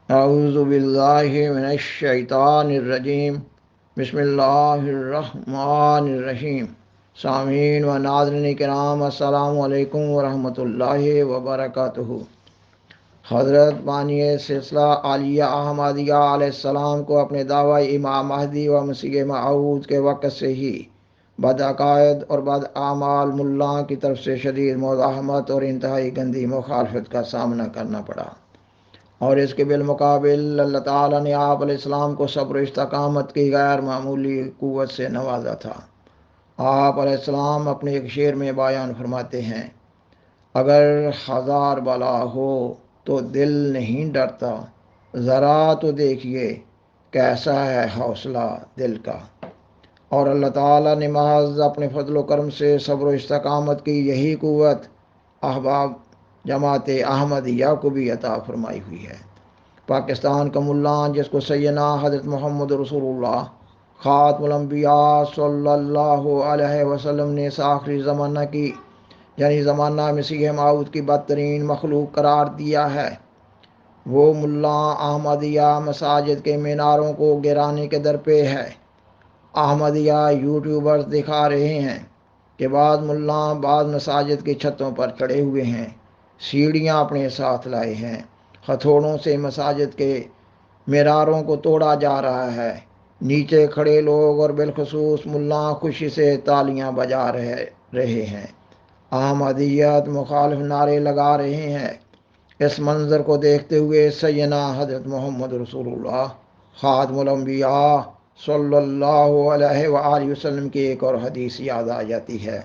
اعوذ باللہ من الشیطان الرجیم بسم اللہ الرحمن الرحیم۔ سامعین و ناظرین کرام، السلام علیکم ورحمۃ اللہ وبرکاتہ۔ حضرت بانی سلسلہ عالیہ احمدیہ علیہ السلام کو اپنے دعوی امام مہدی و مسیح موعود کے وقت سے ہی بدعقائد اور بد اعمال ملاؤں کی طرف سے شدید مزاحمت اور انتہائی گندی مخالفت کا سامنا کرنا پڑا، اور اس کے بالمقابل اللہ تعالیٰ نے آپ علیہ السلام کو صبر و استقامت کی غیر معمولی قوت سے نوازا تھا۔ آپ علیہ السلام اپنے ایک شعر میں بیان فرماتے ہیں، اگر ہزار بلا ہو تو دل نہیں ڈرتا، ذرا تو دیکھیے کیسا ہے حوصلہ دل کا۔ اور اللہ تعالیٰ نے محض اپنے فضل و کرم سے صبر و استقامت کی یہی قوت احباب جماعت احمدیہ کو بھی عطا فرمائی ہوئی ہے۔ پاکستان کا ملان، جس کو سیدنا حضرت محمد رسول اللہ خاتم الانبیاء صلی اللہ علیہ وسلم نے اس آخری زمانہ کی یعنی زمانہ مسیح موعود کی بدترین مخلوق قرار دیا ہے، وہ ملا احمدیہ مساجد کے میناروں کو گرانے کے درپے ہے۔ احمدیہ یوٹیوبرز دکھا رہے ہیں کہ بعض ملا بعض مساجد کی چھتوں پر چڑھے ہوئے ہیں، سیڑھیاں اپنے ساتھ لائے ہیں، ہتھوڑوں سے مساجد کے میناروں کو توڑا جا رہا ہے۔ نیچے کھڑے لوگ اور بالخصوص ملا خوشی سے تالیاں بجا رہے ہیں، احمدیت مخالف نعرے لگا رہے ہیں۔ اس منظر کو دیکھتے ہوئے سیدنا حضرت محمد رسول اللہ خاتم الانبیاء صلی اللہ علیہ وآلہ وسلم کی ایک اور حدیث یاد آ جاتی ہے،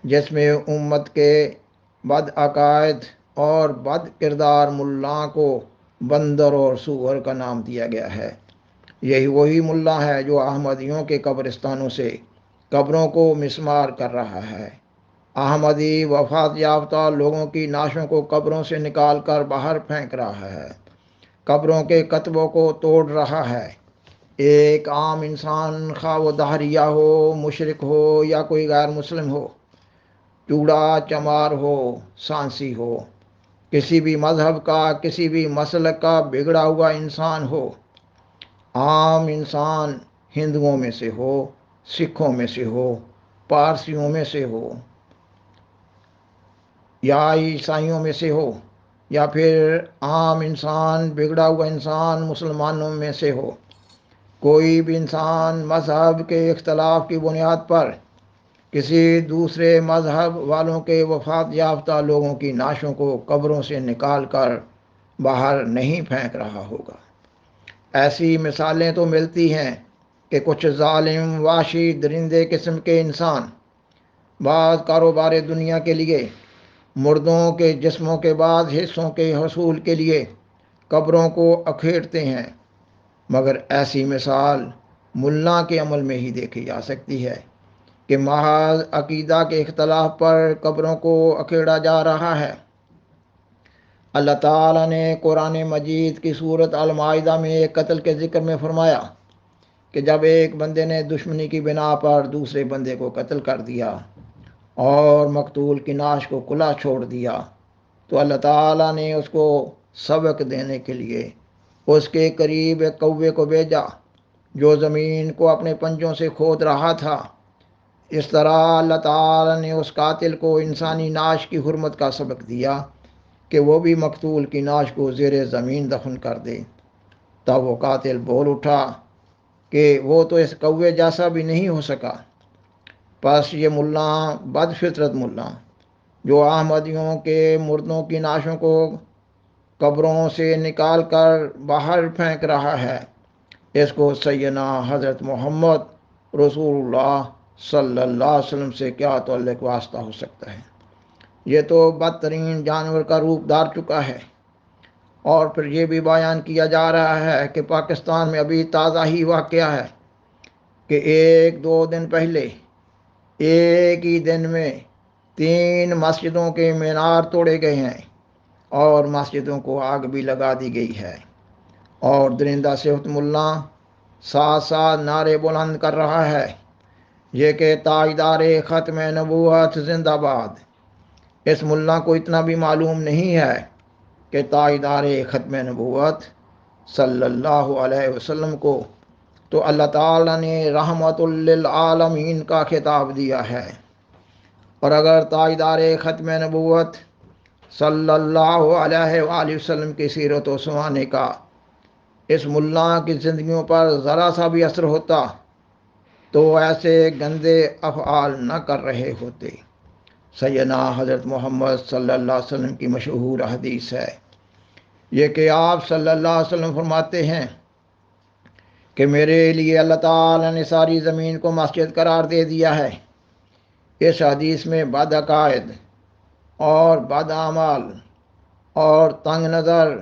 جس میں امت کے بد عقائد اور بد کردار ملا کو بندر اور سور کا نام دیا گیا ہے۔ یہی وہی ملا ہے جو احمدیوں کے قبرستانوں سے قبروں کو مسمار کر رہا ہے۔ احمدی وفات یافتہ لوگوں کی نعشوں کو قبروں سے نکال کر باہر پھینک رہا ہے، قبروں کے کتبوں کو توڑ رہا ہے۔ ایک عام انسان، خواہ وہ دہریہ ہو، مشرک ہو یا کوئی غیر مسلم ہو، چوڑا چمار ہو، سانسی ہو، کسی بھی مذہب کا، کسی بھی مسلک کا بگڑا ہوا انسان ہو، عام انسان ہندوؤں میں سے ہو، سکھوں میں سے ہو، پارسیوں میں سے ہو یا عیسائیوں میں سے ہو، یا پھر عام انسان بگڑا ہوا انسان مسلمانوں میں سے ہو، کوئی بھی انسان مذہب کے اختلاف کی بنیاد پر کسی دوسرے مذہب والوں کے وفات یافتہ لوگوں کی نعشوں کو قبروں سے نکال کر باہر نہیں پھینک رہا ہوگا۔ ایسی مثالیں تو ملتی ہیں کہ کچھ ظالم وحشی درندے قسم کے انسان بعض کاروبار دنیا کے لیے مردوں کے جسموں کے بعض حصوں کے حصول کے لیے قبروں کو اکھیڑتے ہیں، مگر ایسی مثال ملا کے عمل میں ہی دیکھی جا سکتی ہے کہ محض عقیدہ کے اختلاف پر قبروں کو اکھیڑا جا رہا ہے۔ اللہ تعالیٰ نے قرآن مجید کی سورۃ المائدہ میں ایک قتل کے ذکر میں فرمایا کہ جب ایک بندے نے دشمنی کی بنا پر دوسرے بندے کو قتل کر دیا اور مقتول کی نعش کو کھلا چھوڑ دیا، تو اللہ تعالیٰ نے اس کو سبق دینے کے لیے اس کے قریب ایک کوے کو بھیجا جو زمین کو اپنے پنجوں سے کھود رہا تھا۔ اس طرح اللہ تعالیٰ نے اس قاتل کو انسانی نعش کی حرمت کا سبق دیا کہ وہ بھی مقتول کی نعش کو زیر زمین دفن کر دے۔ تب وہ قاتل بول اٹھا کہ وہ تو اس کوے جیسا بھی نہیں ہو سکا۔ پس یہ ملا، بد فطرت ملا، جو احمدیوں کے مردوں کی نعشوں کو قبروں سے نکال کر باہر پھینک رہا ہے، اس کو سیدنا حضرت محمد رسول اللہ صلی اللہ علیہ وسلم سے کیا تعلق واسطہ ہو سکتا ہے؟ یہ تو بدترین جانور کا روپ دھار چکا ہے۔ اور پھر یہ بھی بیان کیا جا رہا ہے کہ پاکستان میں ابھی تازہ ہی واقعہ ہے کہ ایک دو دن پہلے ایک ہی دن میں 3 مسجدوں کے مینار توڑے گئے ہیں اور مسجدوں کو آگ بھی لگا دی گئی ہے، اور درندہ صفت ملا ساتھ ساتھ نعرے بلند کر رہا ہے یہ کہ تاجدار ختم نبوت زندہ باد۔ اس ملا کو اتنا بھی معلوم نہیں ہے کہ تاجدار ختم نبوت صلی اللہ علیہ وسلم کو تو اللہ تعالیٰ نے رحمت للعالمین کا خطاب دیا ہے، اور اگر تاجدار ختم نبوت صلی اللہ علیہ وآلہ وسلم کی سیرت و سنانے کا اس ملا کی زندگیوں پر ذرا سا بھی اثر ہوتا تو ایسے گندے افعال نہ کر رہے ہوتے۔ سیدنا حضرت محمد صلی اللہ علیہ وسلم کی مشہور حدیث ہے یہ کہ آپ صلی اللہ علیہ وسلم فرماتے ہیں کہ میرے لیے اللہ تعالیٰ نے ساری زمین کو مسجد قرار دے دیا ہے۔ اس حدیث میں بد عقائد اور بد اعمال اور تنگ نظر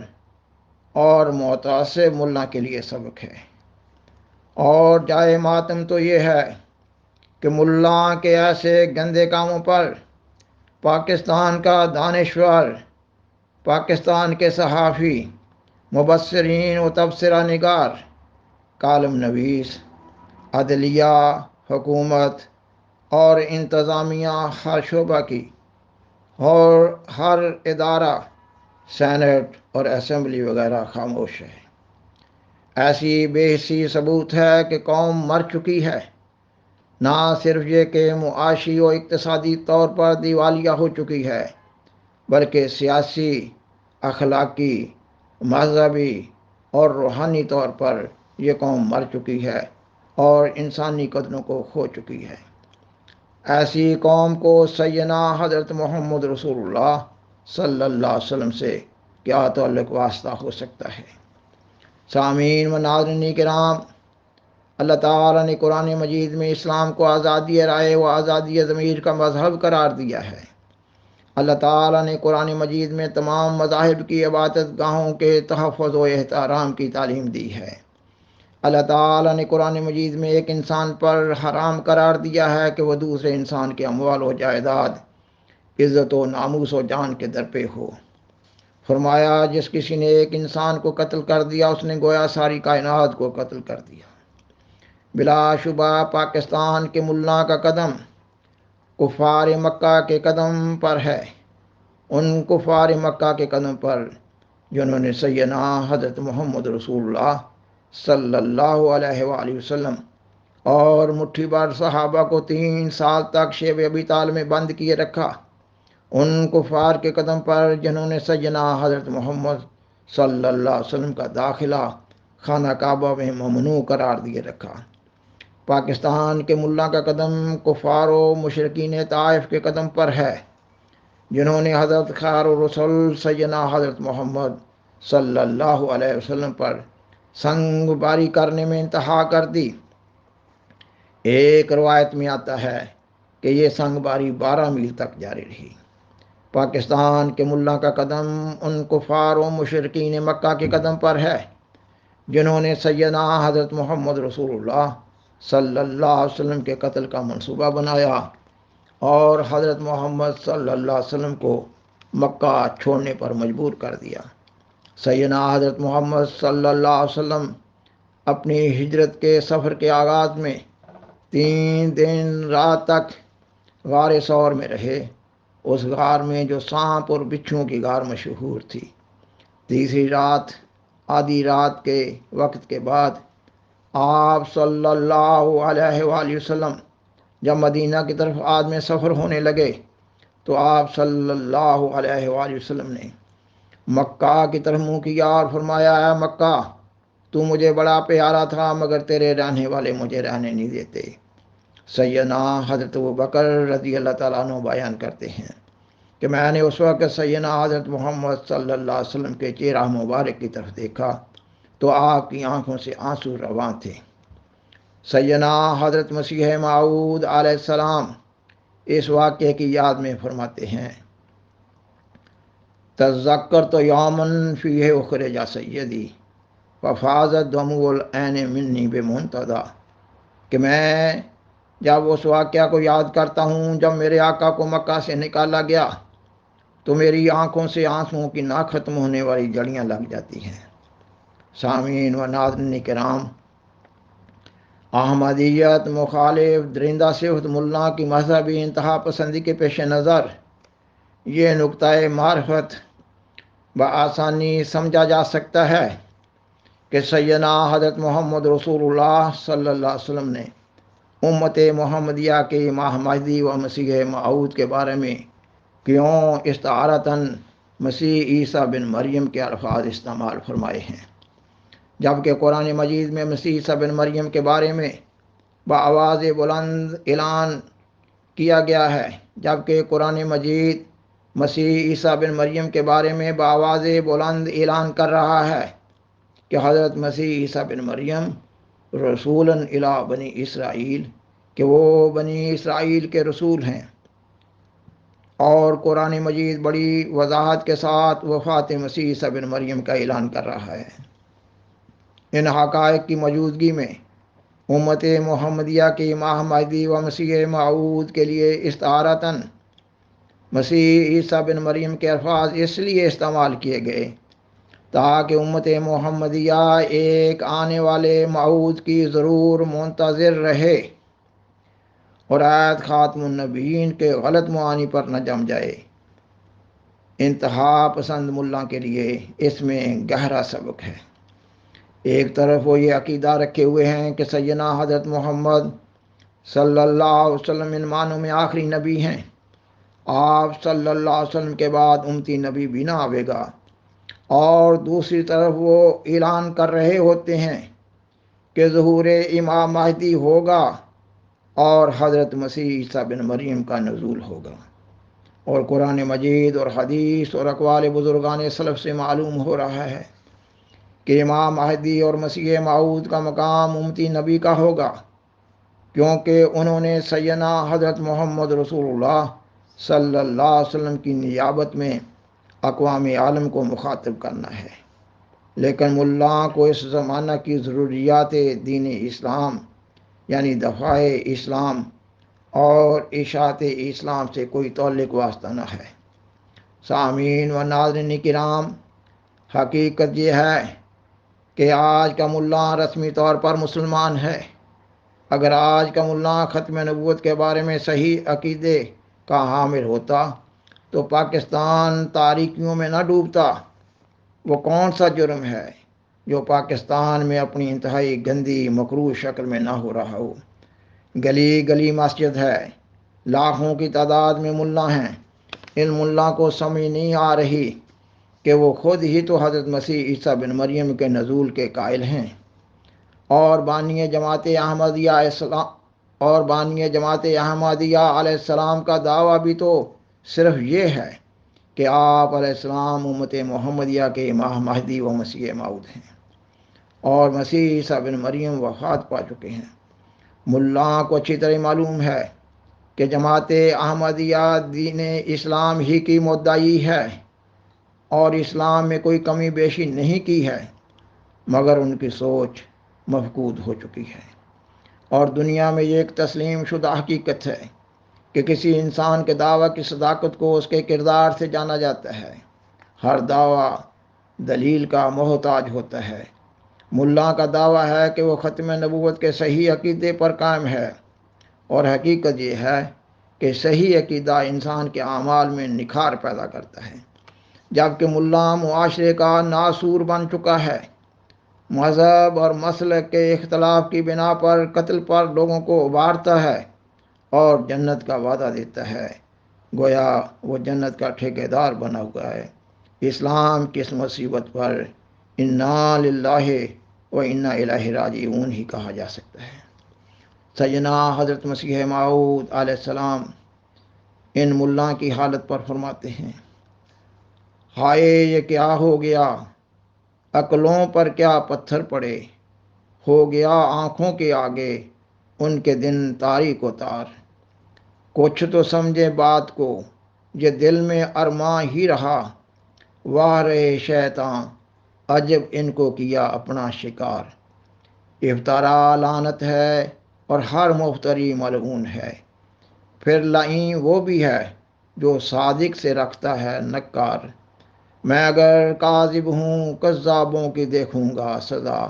اور متعصب ملا کے لیے سبق ہے، اور جائے ماتم تو یہ ہے کہ ملا کے ایسے گندے کاموں پر پاکستان کا دانشور، پاکستان کے صحافی، مبصرین و تبصرہ نگار، کالم نویس، عدلیہ، حکومت اور انتظامیہ، ہر شعبہ کی اور ہر ادارہ، سینٹ اور اسمبلی وغیرہ خاموش ہے۔ ایسی بے حسی ثبوت ہے کہ قوم مر چکی ہے۔ نہ صرف یہ کہ معاشی و اقتصادی طور پر دیوالیہ ہو چکی ہے، بلکہ سیاسی، اخلاقی، مذہبی اور روحانی طور پر یہ قوم مر چکی ہے اور انسانی قدروں کو کھو چکی ہے۔ ایسی قوم کو سیدنا حضرت محمد رسول اللہ صلی اللہ علیہ وسلم سے کیا تعلق واسطہ ہو سکتا ہے؟ سامعین و ناظرین کرام، اللہ تعالیٰ نے قرآن مجید میں اسلام کو آزادی رائے و آزادی ضمیر کا مذہب قرار دیا ہے۔ اللہ تعالیٰ نے قرآن مجید میں تمام مذاہب کی عبادت گاہوں کے تحفظ و احترام کی تعلیم دی ہے۔ اللہ تعالیٰ نے قرآن مجید میں ایک انسان پر حرام قرار دیا ہے کہ وہ دوسرے انسان کے اموال و جائیداد، عزت و ناموس و جان کے درپے ہو۔ فرمایا جس کسی نے ایک انسان کو قتل کر دیا اس نے گویا ساری کائنات کو قتل کر دیا۔ بلا شبہ پاکستان کے ملا کا قدم کفار مکہ کے قدم پر ہے، ان کفار مکہ کے قدم پر جنہوں نے سیدنا حضرت محمد رسول اللہ صلی اللہ علیہ وآلہ وسلم اور مٹھی بھر صحابہ کو 3 سال تک شیب ابی طالب میں بند کیے رکھا، ان کفار کے قدم پر جنہوں نے سیدنا حضرت محمد صلی اللہ علیہ وسلم کا داخلہ خانہ کعبہ میں ممنوع قرار دیے رکھا۔ پاکستان کے ملا کا قدم کفار و مشرکین طائف کے قدم پر ہے، جنہوں نے حضرت خیر الرسل سیدنا حضرت محمد صلی اللہ علیہ وسلم پر سنگ باری کرنے میں انتہا کر دی۔ ایک روایت میں آتا ہے کہ یہ سنگ باری 12 میل تک جاری رہی۔ پاکستان کے ملا کا قدم ان کفار و مشرکین مکہ کے قدم پر ہے، جنہوں نے سیدنا حضرت محمد رسول اللہ صلی اللہ علیہ وسلم کے قتل کا منصوبہ بنایا اور حضرت محمد صلی اللہ علیہ وسلم کو مکہ چھوڑنے پر مجبور کر دیا۔ سیدنا حضرت محمد صلی اللہ علیہ وسلم اپنی ہجرت کے سفر کے آغاز میں 3 دن رات تک غار ثور میں رہے، اس غار میں جو سانپ اور بچھوؤں کی غار مشہور تھی۔ تیسری رات، آدھی رات کے وقت کے بعد آپ صلی اللہ علیہ وآلہ وسلم جب مدینہ کی طرف آدمی سفر ہونے لگے تو آپ صلی اللہ علیہ وآلہ وسلم نے مکہ کی طرف منہ کیا اور فرمایا، اے مکہ، تو مجھے بڑا پیارا تھا مگر تیرے رہنے والے مجھے رہنے نہیں دیتے۔ سیدنا حضرت ابوبکر رضی اللہ تعالیٰ عنہ بیان کرتے ہیں کہ میں نے اس وقت سیدنا حضرت محمد صلی اللہ علیہ وسلم کے چہرہ مبارک کی طرف دیکھا تو آپ کی آنکھوں سے آنسو رواں تھے۔ سیدنا حضرت مسیح موعود علیہ السلام اس واقعے کی یاد میں فرماتے ہیں، تذکرت یومن فیہ اخرج سیدی وفاضت دموع العین منی بمنتدی، کہ میں جب اس واقعہ کو یاد کرتا ہوں جب میرے آقا کو مکہ سے نکالا گیا تو میری آنکھوں سے آنسوؤں کی نہ ختم ہونے والی جڑیاں لگ جاتی ہیں۔ سامعین و ناظرین کرام، احمدیت مخالف درندہ صفت ملا کی مذہبی انتہا پسندی کے پیش نظر یہ نقطۂ معرفت بآسانی سمجھا جا سکتا ہے کہ سیدنا حضرت محمد رسول اللہ صلی اللہ علیہ وسلم نے امت محمدیہ کے امام مہدی و مسیح موعود کے بارے میں کیوں استعارتاً مسیح عیسیٰ بن مریم کے الفاظ استعمال فرمائے ہیں، جبکہ قرآن مجید میں مسیح عیسیٰ بن مریم کے بارے میں بآواز بلند اعلان کیا گیا ہے، جبکہ قرآن مجید مسیح عیسیٰ بن مریم کے بارے میں بآواز بلند اعلان کر رہا ہے کہ حضرت مسیح عیسیٰ بن مریم رسولاً الی بنی اسرائیل، کہ وہ بنی اسرائیل کے رسول ہیں۔ اور قرآن مجید بڑی وضاحت کے ساتھ وفات مسیح عیسیٰ بن مریم کا اعلان کر رہا ہے۔ ان حقائق کی موجودگی میں امت محمدیہ کے امام مہدی و مسیح موعود کے لیے استعارتاً مسیح عیسیٰ بن مریم کے الفاظ اس لیے استعمال کیے گئے تاکہ امت محمدیہ ایک آنے والے موعود کی ضرور منتظر رہے اور آیت خاتم النبیین کے غلط معانی پر نہ جم جائے۔ انتہا پسند ملا کے لیے اس میں گہرا سبق ہے۔ ایک طرف وہ یہ عقیدہ رکھے ہوئے ہیں کہ سیدنا حضرت محمد صلی اللہ علیہ وسلم ان معنوں میں آخری نبی ہیں، آپ صلی اللہ علیہ وسلم کے بعد امتی نبی بھی نہ آئے گا، اور دوسری طرف وہ اعلان کر رہے ہوتے ہیں کہ ظہور امام مہدی ہوگا اور حضرت مسیح عیسیٰ بن مریم کا نزول ہوگا۔ اور قرآن مجید اور حدیث اور اقوال بزرگان سلف سے معلوم ہو رہا ہے کہ امام مہدی اور مسیح موعود کا مقام امتی نبی کا ہوگا، کیونکہ انہوں نے سیدنا حضرت محمد رسول اللہ صلی اللہ علیہ وسلم کی نیابت میں اقوام عالم کو مخاطب کرنا ہے۔ لیکن ملاؤں کو اس زمانہ کی ضروریات دین اسلام یعنی دفاع اسلام اور اشاعت اسلام سے کوئی تعلق واسطہ نہ ہے۔ سامعین و ناظرین کرام، حقیقت یہ ہے کہ آج کا ملا رسمی طور پر مسلمان ہے۔ اگر آج کا ملا ختم نبوت کے بارے میں صحیح عقیدے کا حامل ہوتا تو پاکستان تاریکیوں میں نہ ڈوبتا۔ وہ کون سا جرم ہے جو پاکستان میں اپنی انتہائی گندی مکروہ شکل میں نہ ہو رہا ہو؟ گلی گلی مسجد ہے، لاکھوں کی تعداد میں ملا ہیں۔ ان ملا کو سمجھ نہیں آ رہی کہ وہ خود ہی تو حضرت مسیح عیسیٰ بن مریم کے نزول کے قائل ہیں، اور بانی جماعت احمدیہ علیہ السلام کا دعویٰ بھی تو صرف یہ ہے کہ آپ علیہ السلام امت محمدیہ کے امام مہدی و مسیح موعود ہیں، اور مسیح عیسیٰ بن مریم وفات پا چکے ہیں۔ ملاؤں کو اچھی طرح معلوم ہے کہ جماعت احمدیہ دین اسلام ہی کی مدعی ہے اور اسلام میں کوئی کمی بیشی نہیں کی ہے، مگر ان کی سوچ مفقود ہو چکی ہے۔ اور دنیا میں یہ ایک تسلیم شدہ حقیقت ہے کہ کسی انسان کے دعویٰ کی صداقت کو اس کے کردار سے جانا جاتا ہے۔ ہر دعویٰ دلیل کا محتاج ہوتا ہے۔ ملا کا دعویٰ ہے کہ وہ ختم نبوت کے صحیح عقیدے پر قائم ہے، اور حقیقت یہ ہے کہ صحیح عقیدہ انسان کے اعمال میں نکھار پیدا کرتا ہے، جبکہ ملا معاشرے کا ناسور بن چکا ہے۔ مذہب اور مسلک کے اختلاف کی بنا پر قتل پر لوگوں کو ابھارتا ہے اور جنت کا وعدہ دیتا ہے، گویا وہ جنت کا ٹھیکیدار بنا ہوا ہے۔ اسلام کی اس مصیبت پر انا للہ و انا الیہ راجعون ہی کہا جا سکتا ہے۔ سیدنا حضرت مسیح موعود علیہ السلام ان ملا کی حالت پر فرماتے ہیں، ہائے یہ کیا ہو گیا، عقلوں پر کیا پتھر پڑے، ہو گیا آنکھوں کے آگے ان کے دن تاریک و تار۔ کچھ تو سمجھے بات کو، یہ دل میں ارماں ہی رہا، واہ رہے شیطاں عجب ان کو کیا اپنا شکار۔ افطارا لعنت ہے اور ہر مفتری ملعون ہے، پھر لعین وہ بھی ہے جو صادق سے رکھتا ہے نکار۔ میں اگر کاذب ہوں کذابوں کی دیکھوں گا سزا،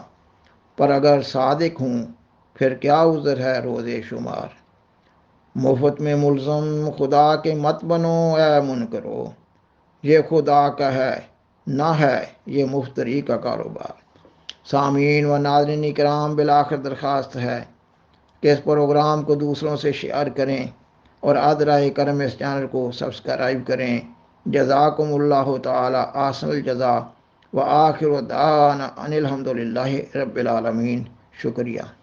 پر اگر صادق ہوں پھر کیا عذر ہے روز شمار۔ مفت میں ملزم خدا کے مت بنو اے منکرو، یہ خدا کا ہے نہ ہے یہ مفتری کا کاروبار۔ سامعین و ناظرین کرام، بالآخر درخواست ہے کہ اس پروگرام کو دوسروں سے شیئر کریں اور ادرائے کرم اس چینل کو سبسکرائب کریں۔ جزاکم اللہ تعالی احسن الجزا و آخر دعوانا ان الحمد للہ رب العالمین۔ شکریہ۔